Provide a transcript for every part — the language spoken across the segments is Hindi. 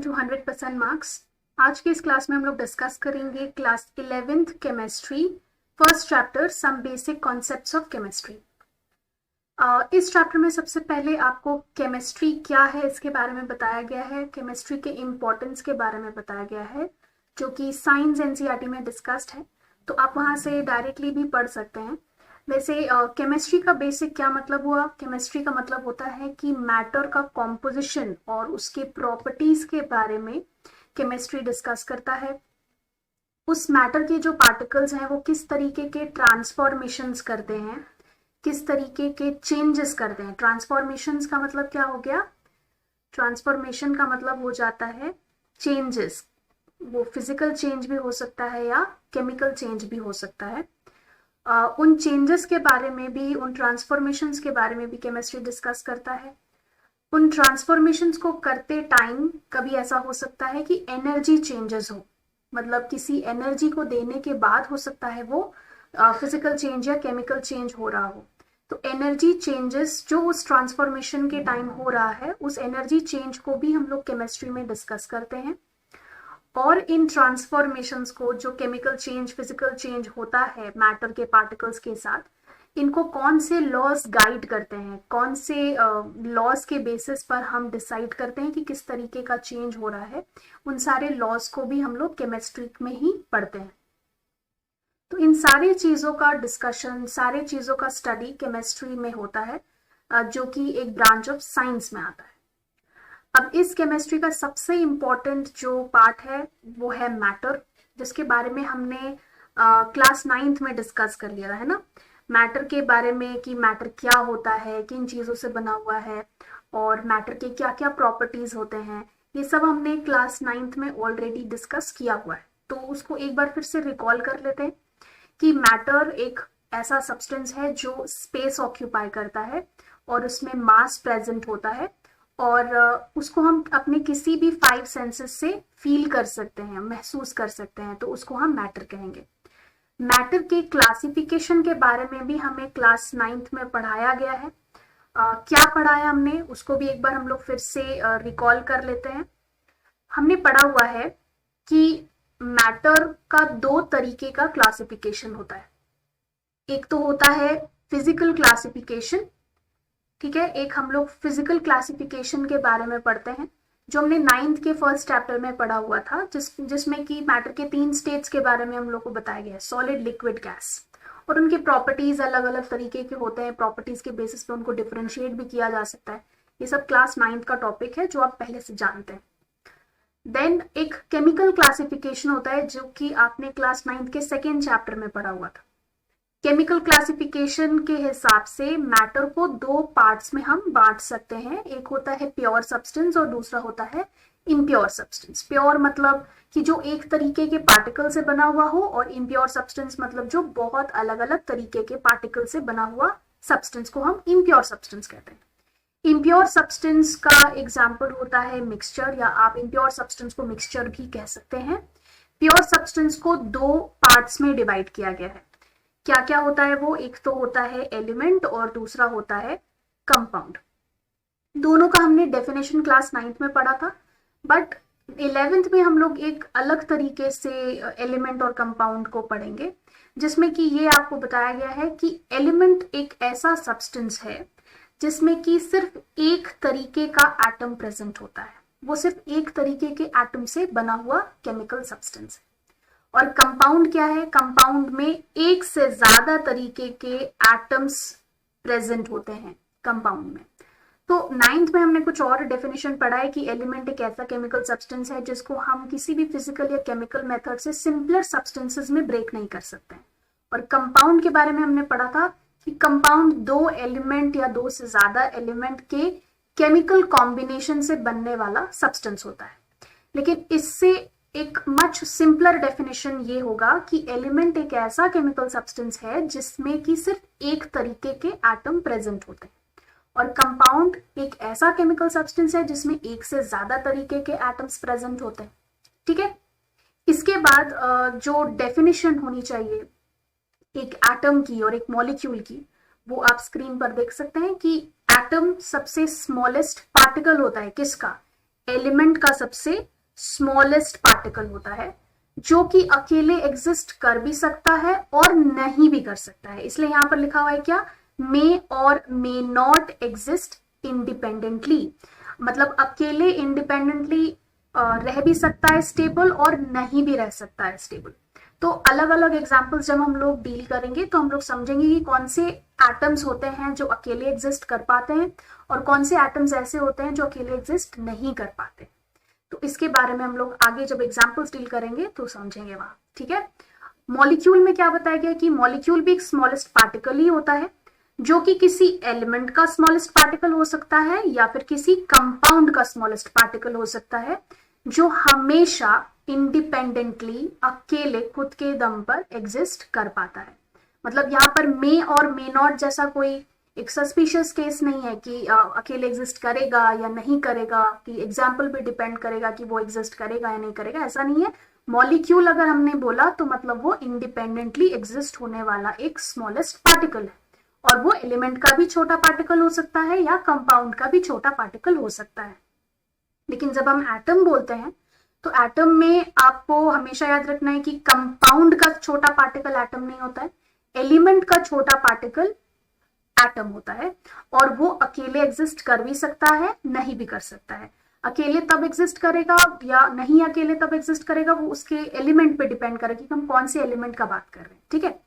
Welcome to 100% marks. आज की इस क्लास में हम लोग डिस्कस करेंगे class 11th chemistry first chapter some basic concepts of chemistry. इस चैप्टर में सबसे पहले आपको केमिस्ट्री क्या है इसके बारे में बताया गया है, केमिस्ट्री के इम्पोर्टेंस के बारे में बताया गया है जो कि साइंस एनसीईआरटी में डिस्कस्ड है, तो आप वहाँ से डायरेक्टली भी पढ़ सकते हैं। वैसे केमिस्ट्री का बेसिक क्या मतलब हुआ? केमिस्ट्री का मतलब होता है कि मैटर का कॉम्पोजिशन और उसके प्रॉपर्टीज के बारे में केमिस्ट्री डिस्कस करता है। उस मैटर के जो पार्टिकल्स हैं वो किस तरीके के ट्रांसफॉर्मेशंस करते हैं, किस तरीके के चेंजेस करते हैं। ट्रांसफॉर्मेशंस का मतलब क्या हो गया? ट्रांसफॉर्मेशन का मतलब हो जाता है चेंजेस। वो फिजिकल चेंज भी हो सकता है या केमिकल चेंज भी हो सकता है। उन चेंजेस के बारे में भी, उन ट्रांसफॉर्मेशंस के बारे में भी केमिस्ट्री डिस्कस करता है। उन ट्रांसफॉर्मेशंस को करते टाइम कभी ऐसा हो सकता है कि एनर्जी चेंजेस हो, मतलब किसी एनर्जी को देने के बाद हो सकता है वो फिजिकल चेंज या केमिकल चेंज हो रहा हो। तो एनर्जी चेंजेस जो उस ट्रांसफॉर्मेशन के टाइम हो रहा है, उस एनर्जी चेंज को भी हम लोग केमिस्ट्री में डिस्कस करते हैं। और इन ट्रांसफॉर्मेशंस को, जो केमिकल चेंज, फिजिकल चेंज होता है मैटर के पार्टिकल्स के साथ, इनको कौन से लॉज गाइड करते हैं, कौन से लॉज के बेसिस पर हम डिसाइड करते हैं कि किस तरीके का चेंज हो रहा है, उन सारे लॉज को भी हम लोग केमिस्ट्री में ही पढ़ते हैं। तो इन सारी चीजों का डिस्कशन, सारी चीजों का स्टडी केमिस्ट्री में होता है, जो कि एक ब्रांच ऑफ साइंस में आता है। अब इस केमिस्ट्री का सबसे इम्पोर्टेंट जो पार्ट है वो है मैटर, जिसके बारे में हमने क्लास 9th में डिस्कस कर लिया है ना। मैटर के बारे में कि मैटर क्या होता है, किन चीज़ों से बना हुआ है और मैटर के क्या क्या प्रॉपर्टीज होते हैं, ये सब हमने क्लास 9th में ऑलरेडी डिस्कस किया हुआ है। तो उसको एक बार फिर से रिकॉल कर लेते हैं कि मैटर एक ऐसा सब्सटेंस है जो स्पेस ऑक्यूपाई करता है और उसमें मास प्रेजेंट होता है और उसको हम अपने किसी भी 5 सेंसेस से फील कर सकते हैं, महसूस कर सकते हैं, तो उसको हम मैटर कहेंगे। मैटर के क्लासिफिकेशन के बारे में भी हमें क्लास 9th में पढ़ाया गया है। क्या पढ़ाया हमने, उसको भी एक बार हम लोग फिर से रिकॉल कर लेते हैं। हमने पढ़ा हुआ है कि मैटर का 2 तरीके का क्लासिफिकेशन होता है। एक तो होता है फिजिकल क्लासिफिकेशन, ठीक है। एक हम लोग फिजिकल क्लासिफिकेशन के बारे में पढ़ते हैं जो हमने 9th के फर्स्ट चैप्टर में पढ़ा हुआ था, जिसमें कि मैटर के 3 स्टेट्स के बारे में हम लोग को बताया गया है, सॉलिड, लिक्विड, गैस, और उनके प्रॉपर्टीज अलग अलग तरीके के होते हैं। प्रॉपर्टीज के बेसिस पे उनको डिफरेंशिएट भी किया जा सकता है। ये सब क्लास 9th का टॉपिक है जो आप पहले से जानते हैं। देन एक केमिकल क्लासिफिकेशन होता है जो कि आपने क्लास 9th के सेकेंड चैप्टर में पढ़ा हुआ था। केमिकल क्लासिफिकेशन के हिसाब से मैटर को 2 पार्ट्स में हम बांट सकते हैं। एक होता है प्योर सब्सटेंस और दूसरा होता है इम्प्योर सब्सटेंस। प्योर मतलब कि जो एक तरीके के पार्टिकल से बना हुआ हो, और इम्प्योर सब्सटेंस मतलब जो बहुत अलग अलग तरीके के पार्टिकल से बना हुआ सब्सटेंस को हम इम्प्योर सब्सटेंस कहते हैं। इम्प्योर सब्सटेंस का एग्जाम्पल होता है मिक्सचर, या आप इम्प्योर सब्सटेंस को मिक्सचर भी कह सकते हैं। प्योर सब्सटेंस को 2 पार्ट्स में डिवाइड किया गया है। क्या क्या होता है वो? एक तो होता है एलिमेंट और दूसरा होता है कंपाउंड। दोनों का हमने डेफिनेशन क्लास 9th में पढ़ा था, बट 11th में हम लोग एक अलग तरीके से एलिमेंट और कंपाउंड को पढ़ेंगे, जिसमें कि ये आपको बताया गया है कि एलिमेंट एक ऐसा सब्सटेंस है जिसमें कि सिर्फ एक तरीके का एटम प्रेजेंट होता है। वो सिर्फ एक तरीके के एटम से बना हुआ केमिकल सब्सटेंस है। और कंपाउंड क्या है? कंपाउंड में एक से ज्यादा तरीके के एटम्स प्रेजेंट होते हैं कंपाउंड में। तो 9th में हमने कुछ और डेफिनेशन पढ़ा है कि एलिमेंट एक ऐसा केमिकल सब्सटेंस है जिसको हम किसी भी फिजिकल या केमिकल मेथड से सिंपलर सब्सटेंसेस में ब्रेक नहीं कर सकते हैं। और कंपाउंड के बारे में हमने पढ़ा था कि कंपाउंड 2 एलिमेंट या 2 से ज्यादा एलिमेंट के केमिकल कॉम्बिनेशन से बनने वाला सब्सटेंस होता है। लेकिन इससे एक मच सिंपलर डेफिनेशन ये होगा कि एलिमेंट एक ऐसा केमिकल सब्सटेंस है जिसमें कि सिर्फ एक तरीके के एटम प्रेजेंट होते हैं, और कंपाउंड एक ऐसा केमिकल सब्सटेंस है जिसमें एक से ज्यादा तरीके के एटम्स प्रेजेंट होते हैं। ठीक है। इसके बाद जो डेफिनेशन होनी चाहिए एक एटम की और एक मॉलिक्यूल की, वो आप स्क्रीन पर देख सकते हैं कि एटम सबसे स्मॉलेस्ट पार्टिकल होता है किसका? एलिमेंट का सबसे स्मॉलेस्ट पार्टिकल होता है, जो कि अकेले एग्जिस्ट कर भी सकता है और नहीं भी कर सकता है। इसलिए यहां पर लिखा हुआ है क्या, मे और मे नॉट एग्जिस्ट इंडिपेंडेंटली, मतलब अकेले इंडिपेंडेंटली रह भी सकता है स्टेबल और नहीं भी रह सकता है स्टेबल। तो अलग अलग एग्जांपल्स जब हम लोग डील करेंगे तो हम लोग समझेंगे कि कौन से एटम्स होते हैं जो अकेले एग्जिस्ट कर पाते हैं और कौन से एटम्स ऐसे होते हैं जो अकेले एग्जिस्ट नहीं कर पाते। तो इसके बारे में हम लोग आगे जब एग्जांपल्स डील करेंगे तो समझेंगे वहां, ठीक है। मॉलिक्यूल में क्या बताया गया कि मॉलिक्यूल भी एक स्मॉलेस्ट पार्टिकल ही होता है, जो कि किसी एलिमेंट का स्मॉलेस्ट पार्टिकल हो सकता है या फिर किसी कंपाउंड का स्मॉलेस्ट पार्टिकल हो सकता है, जो हमेशा इंडिपेंडेंटली अकेले खुद के दम पर एग्जिस्ट कर पाता है। मतलब यहाँ पर मे और मे नॉट जैसा कोई एक सस्पिशियस केस नहीं है कि अकेले एग्जिस्ट करेगा या नहीं करेगा, कि एग्जाम्पल भी डिपेंड करेगा कि वो एग्जिस्ट करेगा या नहीं करेगा, ऐसा नहीं है। मॉलिक्यूल अगर हमने बोला तो मतलब वो इंडिपेंडेंटली एग्जिस्ट होने वाला एक स्मॉलेस्ट पार्टिकल है, और वो एलिमेंट का भी छोटा पार्टिकल हो सकता है या कंपाउंड का भी छोटा पार्टिकल हो सकता है। लेकिन जब हम एटम बोलते हैं तो एटम में आपको हमेशा याद रखना है कि कंपाउंड का छोटा पार्टिकल एटम नहीं होता है, एलिमेंट का छोटा पार्टिकल एटम होता है, और वो अकेले एग्जिस्ट कर भी सकता है, नहीं भी कर सकता है। अकेले तब एग्जिस्ट करेगा या नहीं अकेले तब एग्जिस्ट करेगा, वो उसके एलिमेंट पे डिपेंड करेगा कि हम कौन से एलिमेंट का बात कर रहे हैं, ठीक है।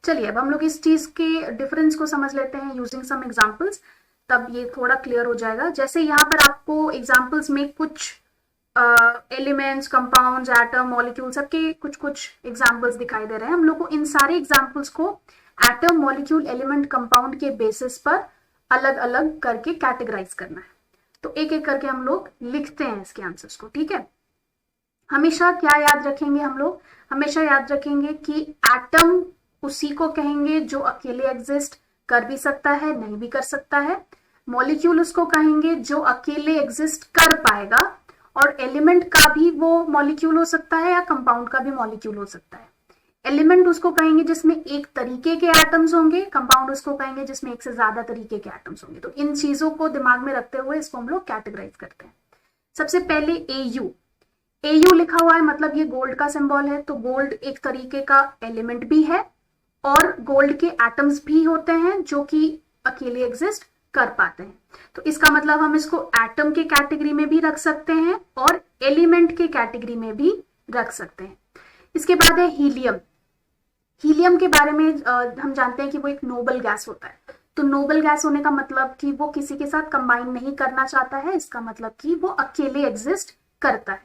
चलिए अब हम लोग इस चीज के डिफरेंस को समझ लेते हैं यूजिंग सम एग्जांपल्स, तब ये थोड़ा क्लियर हो जाएगा। जैसे यहाँ पर आपको एग्जांपल्स में कुछ एलिमेंट्स, कंपाउंड्स, एटम, मॉलिक्यूल सबके कुछ कुछ एग्जांपल्स दिखाई दे रहे हैं। हम लोग को इन सारे एग्जांपल्स को एटम, मॉलिक्यूल, एलिमेंट, कंपाउंड के बेसिस पर अलग अलग करके कैटेगराइज करना है। तो एक एक करके हम लोग लिखते हैं इसके आंसर्स को, ठीक है। हमेशा क्या याद रखेंगे हम लोग, हमेशा याद रखेंगे कि एटम उसी को कहेंगे जो अकेले एग्जिस्ट कर भी सकता है, नहीं भी कर सकता है। मॉलिक्यूल उसको कहेंगे जो अकेले एग्जिस्ट कर पाएगा, और एलिमेंट का भी वो मॉलिक्यूल हो सकता है या कंपाउंड का भी मॉलिक्यूल हो सकता है। एलिमेंट उसको कहेंगे जिसमें एक तरीके के एटम्स होंगे, कंपाउंड उसको कहेंगे जिसमें एक से ज्यादा तरीके के एटम्स होंगे। तो इन चीजों को दिमाग में रखते हुए इसको हम लोग कैटेगराइज करते हैं। सबसे पहले एयू, एयू लिखा हुआ है मतलब ये गोल्ड का सिंबल है, तो गोल्ड एक तरीके का एलिमेंट भी है और गोल्ड के एटम्स भी होते हैं जो कि अकेले एग्जिस्ट कर पाते हैं। तो इसका मतलब हम इसको एटम के कैटेगरी में भी रख सकते हैं और एलिमेंट के कैटेगरी में भी रख सकते हैं। इसके बाद है हीलियम। हीलियम के बारे में हम जानते हैं कि वो एक नोबल गैस होता है। तो नोबल गैस होने का मतलब कि वो किसी के साथ कंबाइन नहीं करना चाहता है, इसका मतलब कि वो अकेले एग्जिस्ट करता है।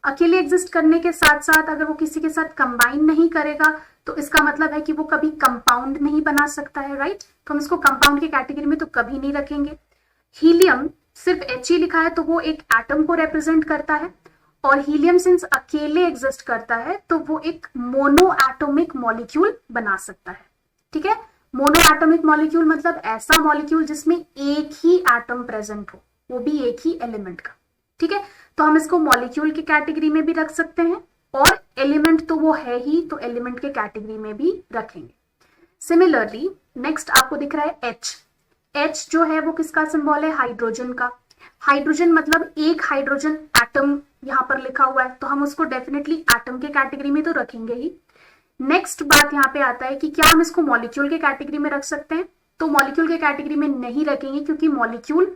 अकेले एग्जिस्ट करने के साथ साथ अगर वो किसी के साथ कंबाइन नहीं करेगा तो इसका मतलब है कि वो कभी कंपाउंड नहीं बना सकता है, राइट। तो हम इसको कंपाउंड की कैटेगरी में तो कभी नहीं रखेंगे। हीलियम सिर्फ He लिखा है तो वो एक एटम को रिप्रेजेंट करता है, और हीलियम सिंस अकेले एग्जिस्ट करता है तो वो एक मोनो एटॉमिक मॉलिक्यूल बना सकता है, ठीक है। मोनो एटॉमिक मॉलिक्यूल मतलब ऐसा मॉलिक्यूल जिसमें एक ही एटम प्रेजेंट हो, वो भी एक ही एलिमेंट का, ठीक है। तो हम इसको मॉलिक्यूल की कैटेगरी में भी रख सकते हैं, और एलिमेंट तो वो है ही, तो एलिमेंट के कैटेगरी में भी रखेंगे। सिमिलरली नेक्स्ट आपको दिख रहा है H। H जो है वो किसका सिंबल है, हाइड्रोजन का। हाइड्रोजन मतलब एक हाइड्रोजन एटम यहाँ पर लिखा हुआ है, तो हम उसको डेफिनेटली एटम के कैटेगरी में तो रखेंगे ही। नेक्स्ट बात यहाँ पे आता है कि क्या हम इसको मॉलिक्यूल के कैटेगरी में रख सकते हैं, तो मॉलिक्यूल के कैटेगरी में नहीं रखेंगे, क्योंकि मॉलिक्यूल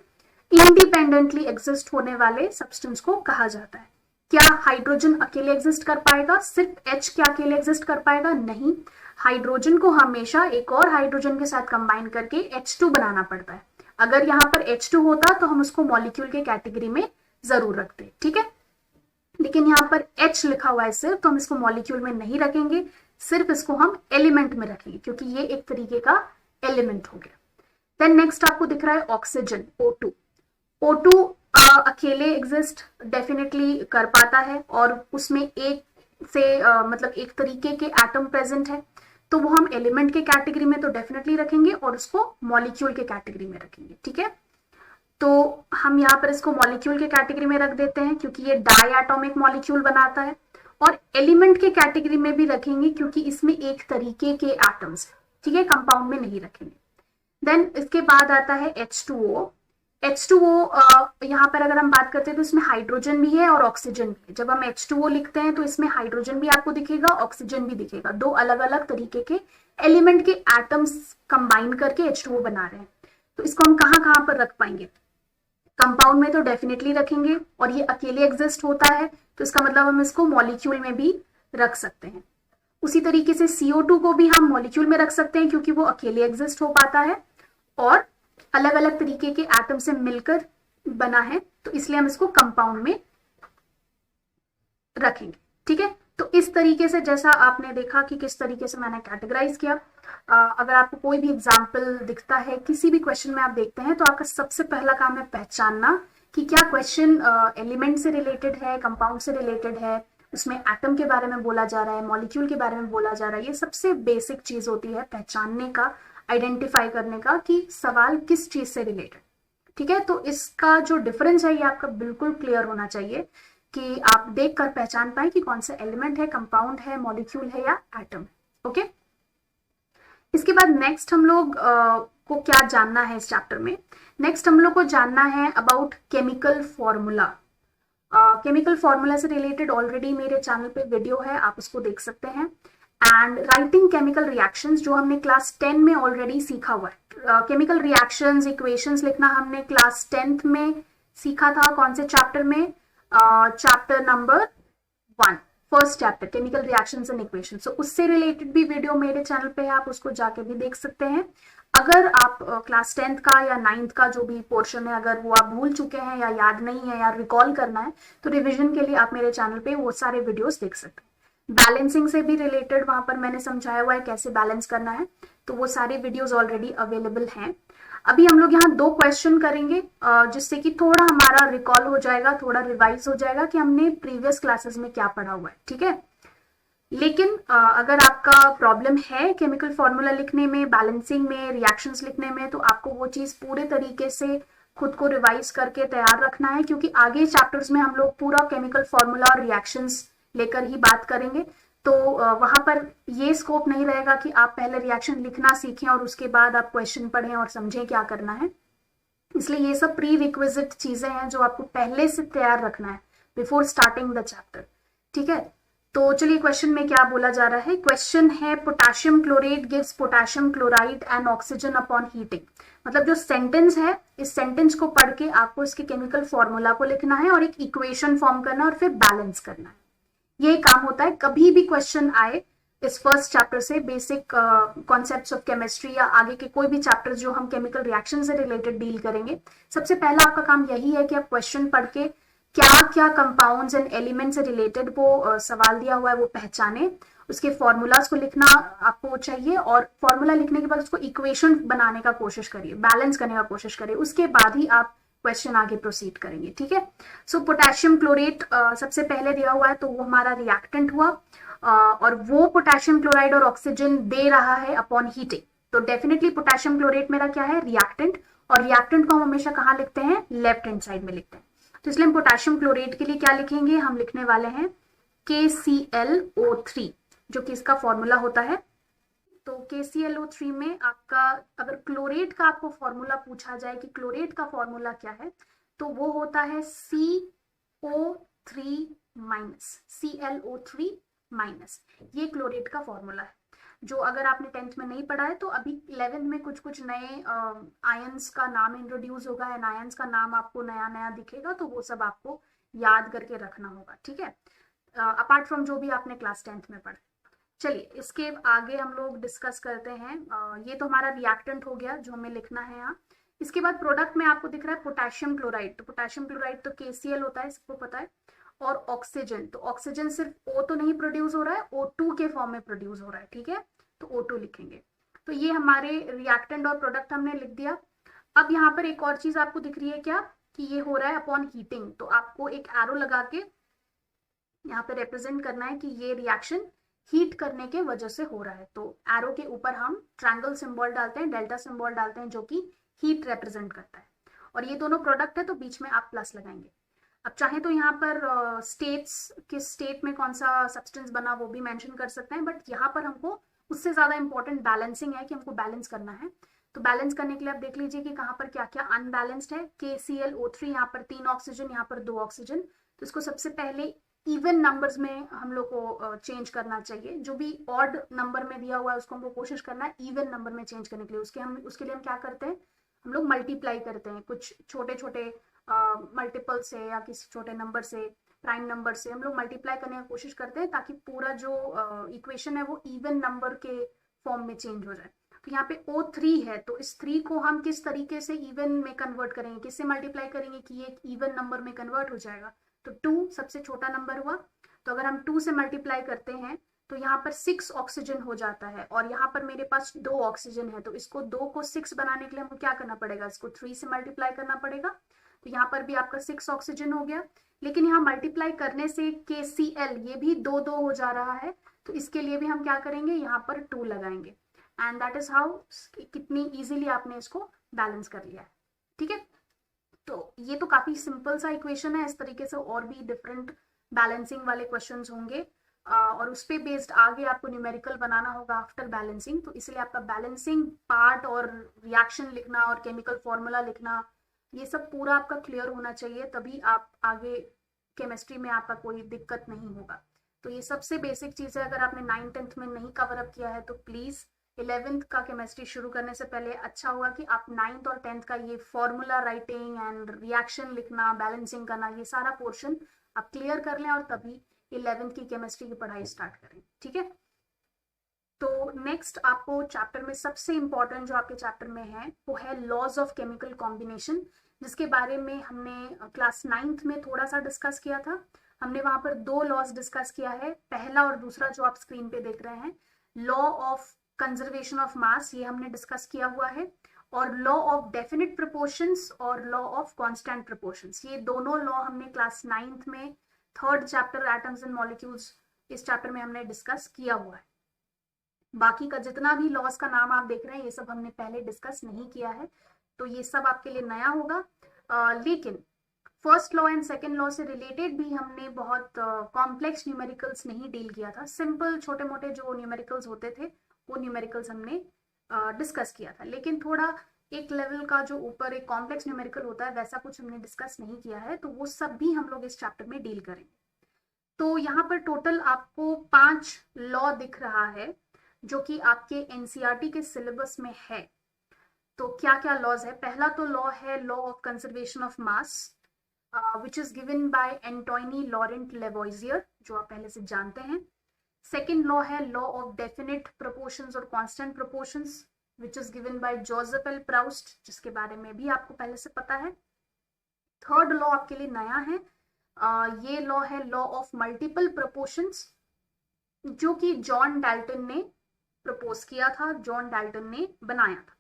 इंडिपेंडेंटली एग्जिस्ट होने वाले सब्सटेंस को कहा जाता है। क्या हाइड्रोजन अकेले एग्जिस्ट कर पाएगा, सिर्फ H क्या अकेले एग्जिस्ट कर पाएगा, नहीं। हाइड्रोजन को हमेशा एक और हाइड्रोजन के साथ कंबाइन करके H2 बनाना पड़ता है। अगर यहाँ पर H2 होता तो हम उसको मॉलिक्यूल के कैटेगरी में जरूर रखते, ठीक है। लेकिन यहाँ पर H लिखा हुआ है सिर्फ, तो हम इसको मॉलिक्यूल में नहीं रखेंगे, सिर्फ इसको हम एलिमेंट में रखेंगे, क्योंकि ये एक तरीके का एलिमेंट हो गया। देन नेक्स्ट आपको दिख रहा है ऑक्सीजन, O2। O2 अकेले एग्जिस्ट डेफिनेटली कर पाता है, और उसमें एक से मतलब एक तरीके के एटम प्रेजेंट है, तो वो हम एलिमेंट के कैटेगरी में तो डेफिनेटली रखेंगे और उसको मॉलिक्यूल के कैटेगरी में रखेंगे, ठीक है। तो हम यहाँ पर इसको मॉलिक्यूल के कैटेगरी में रख देते हैं क्योंकि ये डाई एटॉमिक मॉलिक्यूल बनाता है, और एलिमेंट के कैटेगरी में भी रखेंगे क्योंकि इसमें एक तरीके के एटम्स, ठीक है, कंपाउंड में नहीं रखेंगे। देन इसके बाद आता है H2O। H2O यहाँ पर अगर हम बात करते हैं तो इसमें हाइड्रोजन भी है और ऑक्सीजन भी है। जब हम H2O लिखते हैं तो इसमें हाइड्रोजन भी आपको दिखेगा, ऑक्सीजन भी दिखेगा, दो अलग अलग तरीके के एलिमेंट के एटम्स कंबाइन करके H2O बना रहे हैं। तो इसको हम कहाँ कहाँ पर रख पाएंगे? कंपाउंड में तो डेफिनेटली रखेंगे, और ये अकेले एग्जिस्ट होता है तो इसका मतलब हम इसको मॉलिक्यूल में भी रख सकते हैं। उसी तरीके से CO2 को भी हम मॉलिक्यूल में रख सकते हैं क्योंकि वो अकेले एग्जिस्ट हो पाता है और अलग अलग तरीके के एटम से मिलकर बना है, तो इसलिए हम इसको कंपाउंड में रखेंगे। ठीक है, तो इस तरीके से जैसा आपने देखा कि किस तरीके से मैंने कैटेगराइज किया। अगर आपको कोई भी एग्जाम्पल दिखता है किसी भी क्वेश्चन में आप देखते हैं तो आपका सबसे पहला काम है पहचानना कि क्या क्वेश्चन एलिमेंट से रिलेटेड है, कंपाउंड से रिलेटेड है, उसमें एटम के बारे में बोला जा रहा है, मॉलिक्यूल के बारे में बोला जा रहा है। ये सबसे बेसिक चीज होती है पहचानने का, आइडेंटिफाई करने का कि सवाल किस चीज से रिलेटेड। ठीक है, तो इसका जो डिफरेंस है ये आपका बिल्कुल क्लियर होना चाहिए कि आप देखकर पहचान पाए कि कौन सा एलिमेंट है, कंपाउंड है, मॉलिक्यूल है या एटम। ओके, इसके बाद नेक्स्ट हम लोग को क्या जानना है इस चैप्टर में? नेक्स्ट हम लोग को जानना है about chemical formula. Chemical formula से रिलेटेड ऑलरेडी मेरे चैनल पे वीडियो है, आप उसको देख सकते हैं। एंड राइटिंग केमिकल रिएक्शंस जो हमने क्लास 10 में ऑलरेडी सीखा हुआ है। केमिकल रिएक्शंस, इक्वेशंस लिखना हमने क्लास 10th में सीखा था। कौन से चैप्टर में? Chapter number 1, first chapter, chemical reactions and equations. तो उससे रिलेटेड भी वीडियो मेरे चैनल पे है, आप उसको जाके भी देख सकते हैं। अगर आप क्लास 10th का या 9th का जो भी पोर्शन है अगर वो आप भूल चुके हैं या याद नहीं है या रिकॉल करना है तो रिवीजन के लिए आप मेरे चैनल पे वो सारे वीडियोस देख सकते हैं। बैलेंसिंग से भी रिलेटेड वहां पर मैंने समझाया हुआ है कैसे बैलेंस करना है, तो वो सारे वीडियोस ऑलरेडी अवेलेबल हैं। अभी हम लोग यहाँ 2 क्वेश्चन करेंगे जिससे कि थोड़ा हमारा रिकॉल हो जाएगा, थोड़ा रिवाइज हो जाएगा कि हमने प्रीवियस क्लासेस में क्या पढ़ा हुआ है। ठीक है, लेकिन अगर आपका प्रॉब्लम है केमिकल फॉर्मूला लिखने में, बैलेंसिंग में, रिएक्शंस लिखने में, तो आपको वो चीज पूरे तरीके से खुद को रिवाइज करके तैयार रखना है क्योंकि आगे चैप्टर्स में हम लोग पूरा केमिकल फॉर्मूला और रिएक्शंस लेकर ही बात करेंगे। तो वहां पर ये स्कोप नहीं रहेगा कि आप पहले रिएक्शन लिखना सीखें और उसके बाद आप क्वेश्चन पढ़ें और समझें क्या करना है। इसलिए ये सब प्री रिक्विजिट चीजें हैं जो आपको पहले से तैयार रखना है बिफोर स्टार्टिंग द चैप्टर। ठीक है, तो चलिए क्वेश्चन में क्या बोला जा रहा है। क्वेश्चन है potassium chlorate gives potassium chloride and oxygen upon heating. मतलब जो सेंटेंस है इस सेंटेंस को पढ़ के आपको इसके केमिकल फॉर्मूला को लिखना है और एक इक्वेशन फॉर्म करना है और फिर बैलेंस करना है। ये काम होता है कभी भी क्वेश्चन आए इस फर्स्ट चैप्टर से, बेसिक कॉन्सेप्ट्स ऑफ केमिस्ट्री या आगे के कोई भी चैप्टर जो हम केमिकल रिएक्शन से रिलेटेड डील करेंगे, सबसे पहला आपका काम यही है कि आप क्वेश्चन पढ़ के क्या क्या कंपाउंड्स एंड एलिमेंट से रिलेटेड वो सवाल दिया हुआ है वो पहचाने, उसके फॉर्मूलाज को लिखना आपको चाहिए और फॉर्मूला लिखने के बाद उसको इक्वेशन बनाने का कोशिश करिए, बैलेंस करने का कोशिश करिए, उसके बाद ही आप क्वेश्चन आगे प्रोसीड करेंगे। ठीक है, सो पोटेशियम क्लोरेट सबसे पहले दिया हुआ है तो वो हमारा रिएक्टेंट हुआ और वो पोटेशियम क्लोराइड और ऑक्सीजन दे रहा है अपॉन हीटिंग। तो डेफिनेटली पोटेशियम क्लोरेट मेरा क्या है? रिएक्टेंट, और रिएक्टेंट को हम हमेशा कहाँ लिखते हैं? लेफ्ट हैंड साइड में लिखते हैं। तो इसलिए हम पोटेशियम क्लोरेट के लिए क्या लिखेंगे? हम लिखने वाले हैं KClO3 जो कि इसका फॉर्मूला होता है। तो KClO3 में आपका अगर क्लोरेट का आपको फॉर्मूला पूछा जाए कि क्लोरेट का फॉर्मूला क्या है तो वो होता है CO3 माइनस, ClO3 माइनस। ये क्लोरेट का फॉर्मूला है जो अगर आपने 10th में नहीं पढ़ा है तो अभी 11th में कुछ कुछ नए आयंस का नाम इंट्रोड्यूस होगा, एनायंस का नाम आपको नया नया दिखेगा, तो वो सब आपको याद करके रखना होगा। ठीक है, अपार्ट फ्रॉम जो भी आपने क्लास 10th में पढ़ा। चलिए इसके आगे हम लोग डिस्कस करते हैं। ये तो हमारा रिएक्टेंट हो गया जो हमें लिखना है यहाँ। इसके बाद प्रोडक्ट में आपको दिख रहा है पोटेशियम क्लोराइड। तो पोटेशियम क्लोराइड तो KCl होता है, सबको पता है। और ऑक्सीजन, तो ऑक्सीजन सिर्फ O तो नहीं प्रोड्यूस हो रहा है, O2 के फॉर्म में प्रोड्यूस हो रहा है। ठीक है, तो O2 लिखेंगे। तो ये हमारे रिएक्टेंट और प्रोडक्ट हमने लिख दिया। अब यहाँ पर एक और चीज आपको दिख रही है क्या कि ये हो रहा है अपॉन हीटिंग, तो आपको एक एरो लगा के यहाँ पे रिप्रेजेंट करना है कि ये रिएक्शन हीट करने के वजह से हो रहा है। तो एरो के ऊपर हम ट्रायंगल सिंबल डालते हैं, डेल्टा सिंबल डालते हैं जो कि हीट रिप्रेजेंट करता है। और ये दोनों प्रोडक्ट है तो बीच में आप प्लस लगाएंगे। अब चाहे तो यहाँ पर स्टेट्स, किस स्टेट में कौन सा सब्सटेंस बना वो भी मेंशन कर सकते हैं, बट यहाँ पर हमको उससे ज्यादा इंपॉर्टेंट बैलेंसिंग है कि हमको बैलेंस करना है। तो बैलेंस करने के लिए आप देख लीजिए कि कहाँ पर क्या क्या अनबैलेंस्ड है। KClO3 यहाँ पर 3 ऑक्सीजन, यहाँ पर 2 ऑक्सीजन। तो इसको सबसे पहले इवन नंबर्स में हम लोग को चेंज करना चाहिए। जो भी ऑड नंबर में दिया हुआ है उसको हमको कोशिश करना है इवन नंबर में चेंज करने के लिए। उसके लिए हम क्या करते हैं, हम लोग मल्टीप्लाई करते हैं कुछ छोटे छोटे मल्टीपल से या किसी छोटे नंबर से, प्राइम नंबर से हम लोग मल्टीप्लाई करने की कोशिश करते हैं ताकि पूरा जो इक्वेशन है वो इवन नंबर के फॉर्म में चेंज हो जाए। तो यहाँ पे O3 है, तो इस 3 को हम किस तरीके से इवन में कन्वर्ट करेंगे, किससे मल्टीप्लाई करेंगे कि ये एक इवन नंबर में कन्वर्ट हो जाएगा। तो 2 सबसे छोटा नंबर हुआ, तो अगर हम 2 से मल्टीप्लाई करते हैं तो यहाँ पर 6 ऑक्सीजन हो जाता है, और यहाँ पर मेरे पास 2 ऑक्सीजन है, तो इसको 2 को 6 बनाने के लिए हमको क्या करना पड़ेगा, इसको 3 से मल्टीप्लाई करना पड़ेगा। तो यहाँ पर भी आपका 6 ऑक्सीजन हो गया। लेकिन यहाँ मल्टीप्लाई करने से KCl ये भी 2 हो जा रहा है, तो इसके लिए भी हम क्या करेंगे, यहाँ पर 2 लगाएंगे। एंड दैट इज हाउ कितनी इजीली आपने इसको बैलेंस कर लिया है। ठीक है, तो ये तो काफी सिंपल सा इक्वेशन है। इस तरीके से और भी डिफरेंट बैलेंसिंग वाले क्वेश्चंस होंगे, और उस पे बेस्ड आगे आपको न्यूमेरिकल बनाना होगा आफ्टर बैलेंसिंग। तो इसलिए आपका बैलेंसिंग पार्ट और रिएक्शन लिखना और केमिकल फॉर्मूला लिखना, ये सब पूरा आपका क्लियर होना चाहिए, तभी आप आगे केमिस्ट्री में आपका कोई दिक्कत नहीं होगा। तो ये सबसे बेसिक चीज है। अगर आपने 9th-10th में नहीं कवर अप किया है तो प्लीज 11th का केमिस्ट्री शुरू करने से पहले अच्छा होगा कि आप 9th और 10th का ये फॉर्मूला राइटिंग एंड रिएक्शन लिखना, बैलेंसिंग करना, ये सारा पोर्शन आप क्लियर कर लें और तभी 11th की केमिस्ट्री की पढ़ाई स्टार्ट करें। ठीक है, तो नेक्स्ट आपको चैप्टर में सबसे इंपॉर्टेंट जो आपके चैप्टर में है वो है लॉज ऑफ केमिकल कॉम्बिनेशन, जिसके बारे में हमने क्लास 9th में थोड़ा सा डिस्कस किया था। हमने वहां पर 2 लॉज डिस्कस किया है, पहला और दूसरा जो आप स्क्रीन पे देख रहे हैं। लॉ ऑफ कंजर्वेशन ऑफ मास, ये हमने डिस्कस किया हुआ है, और लॉ ऑफ डेफिनिट प्रोपोर्शंस और लॉ ऑफ कांस्टेंट प्रोपोर्शंस, ये दोनों लॉ हमने क्लास 9th में 3rd chapter atoms and molecules, इस चैप्टर में हमने डिस्कस किया हुआ है। बाकी का जितना भी लॉज का नाम आप देख रहे हैं ये सब हमने पहले डिस्कस नहीं किया है, तो ये सब आपके लिए नया होगा। लेकिन first law and second law से रिलेटेड भी हमने बहुत कॉम्प्लेक्स न्यूमेरिकल्स नहीं डील किया था। सिंपल छोटे मोटे जो न्यूमेरिकल्स होते थे वो न्यूमेरिकल्स हमने डिस्कस किया था, लेकिन थोड़ा एक लेवल का जो ऊपर एक कॉम्प्लेक्स न्यूमेरिकल होता है वैसा कुछ हमने डिस्कस नहीं किया है, तो वो सब भी हम लोग इस चैप्टर में डील करेंगे। तो यहाँ पर टोटल आपको 5 लॉ दिख रहा है जो कि आपके NCERT के सिलेबस में है। तो क्या क्या लॉज है, पहला तो लॉ है law of conservation of mass, which is given by Antoine Laurent Lavoisier, जो आप पहले से जानते हैं। सेकेंड लॉ है लॉ ऑफ डेफिनिट प्रोपोर्शंस और constant proportions, which is given by Joseph L Proust, जिसके बारे में भी आपको पहले से पता है। थर्ड लॉ आपके लिए नया है, ये लॉ है लॉ ऑफ मल्टीपल प्रोपोर्शंस, जो कि जॉन डाल्टन ने प्रपोज किया था, जॉन डाल्टन ने बनाया था।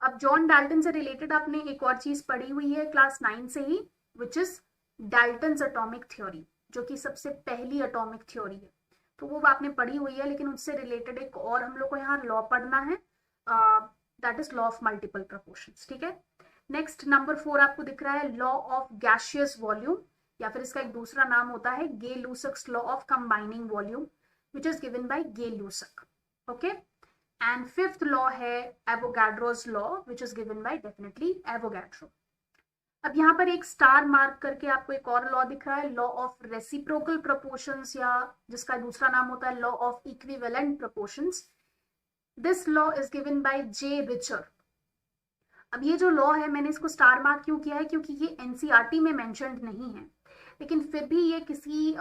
अब जॉन डाल्टन से रिलेटेड आपने एक और चीज पढ़ी हुई है क्लास 9 से ही, which is Dalton's atomic theory, जो कि सबसे पहली एटॉमिक थ्योरी है, तो वो आपने पढ़ी हुई है। लेकिन उससे रिलेटेड एक और हम लोग को यहाँ लॉ पढ़ना है, that is law of multiple proportions. ठीक है, नेक्स्ट नंबर 4 आपको दिख रहा है लॉ ऑफ गैसियस वॉल्यूम, या फिर इसका एक दूसरा नाम होता है Gay-Lussac's law of combining volume, which is given by Gay-Lussac. Okay, and fifth law है Avogadro's law, which is given by definitely Avogadro. अब यहाँ पर एक स्टार मार्क करके आपको एक और लॉ दिख रहा है, लॉ ऑफ रेसिप्रोकल प्रोपोर्शंस, या जिसका दूसरा नाम होता है law of equivalent proportions. This law is given by J Richter. अब ये जो लॉ है, मैंने इसको स्टार मार्क क्यों किया है, क्योंकि ये NCERT में मेंशन्ड नहीं है, लेकिन फिर भी ये किसी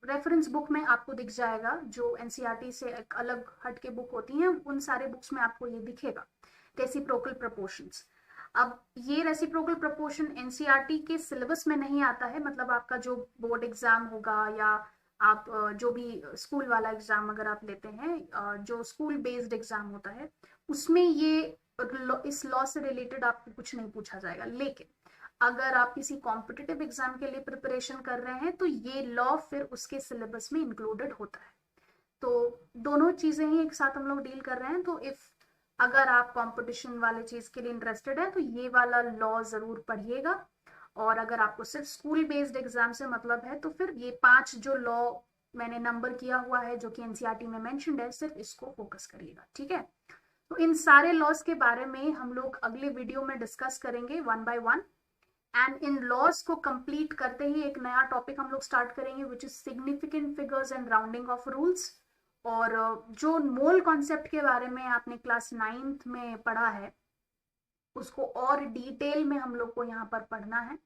रेफरेंस बुक में आपको दिख जाएगा, जो NCERT से एक अलग हट के बुक होती हैं, उन सारे बुक्स में आपको ये दिखेगा, रेसिप्रोकल प्रोपोर्शंस। अब ये रेसिप्रोकल प्रोपोर्शन NCERT के सिलेबस में नहीं आता है, मतलब आपका जो बोर्ड एग्जाम होगा या आप जो भी स्कूल वाला एग्जाम अगर आप लेते हैं, जो स्कूल बेस्ड एग्जाम होता है, उसमें ये इस लॉ से रिलेटेड आपको कुछ नहीं पूछा जाएगा। लेकिन अगर आप किसी कॉम्पिटिटिव एग्जाम के लिए प्रिपरेशन कर रहे हैं तो ये लॉ फिर उसके सिलेबस में इंक्लूडेड होता है। तो दोनों चीजें ही एक साथ हम लोग डील कर रहे हैं। तो इफ अगर आप कंपटीशन वाले चीज के लिए इंटरेस्टेड है तो ये वाला लॉ जरूर पढ़िएगा, और अगर आपको सिर्फ स्कूल बेस्ड एग्जाम से मतलब है तो फिर ये 5 जो लॉ मैंने नंबर किया हुआ है जो कि NCERT में मेंशन्ड है, सिर्फ इसको फोकस करिएगा। ठीक है, तो इन सारे लॉज के बारे में हम लोग अगले वीडियो में डिस्कस करेंगे वन बाय वन। एंड इन लॉज को कंप्लीट करते ही एक नया टॉपिक हम लोग स्टार्ट करेंगे which is significant figures and rounding off rules. और जो मोल कॉन्सेप्ट के बारे में आपने क्लास 9th में पढ़ा है उसको और डिटेल में हम लोग को यहाँ पर पढ़ना है।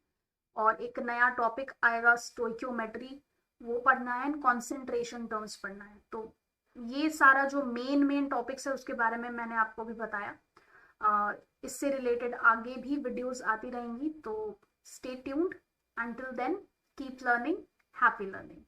और एक नया टॉपिक आएगा स्टोइक्योमेट्री, वो पढ़ना है एंड कॉन्सेंट्रेशन टर्म्स पढ़ना है। तो ये सारा जो मेन टॉपिक्स है उसके बारे में मैंने आपको भी बताया। इससे रिलेटेड आगे भी वीडियोस आती रहेंगी, तो stay tuned. Until then keep learning, happy learning.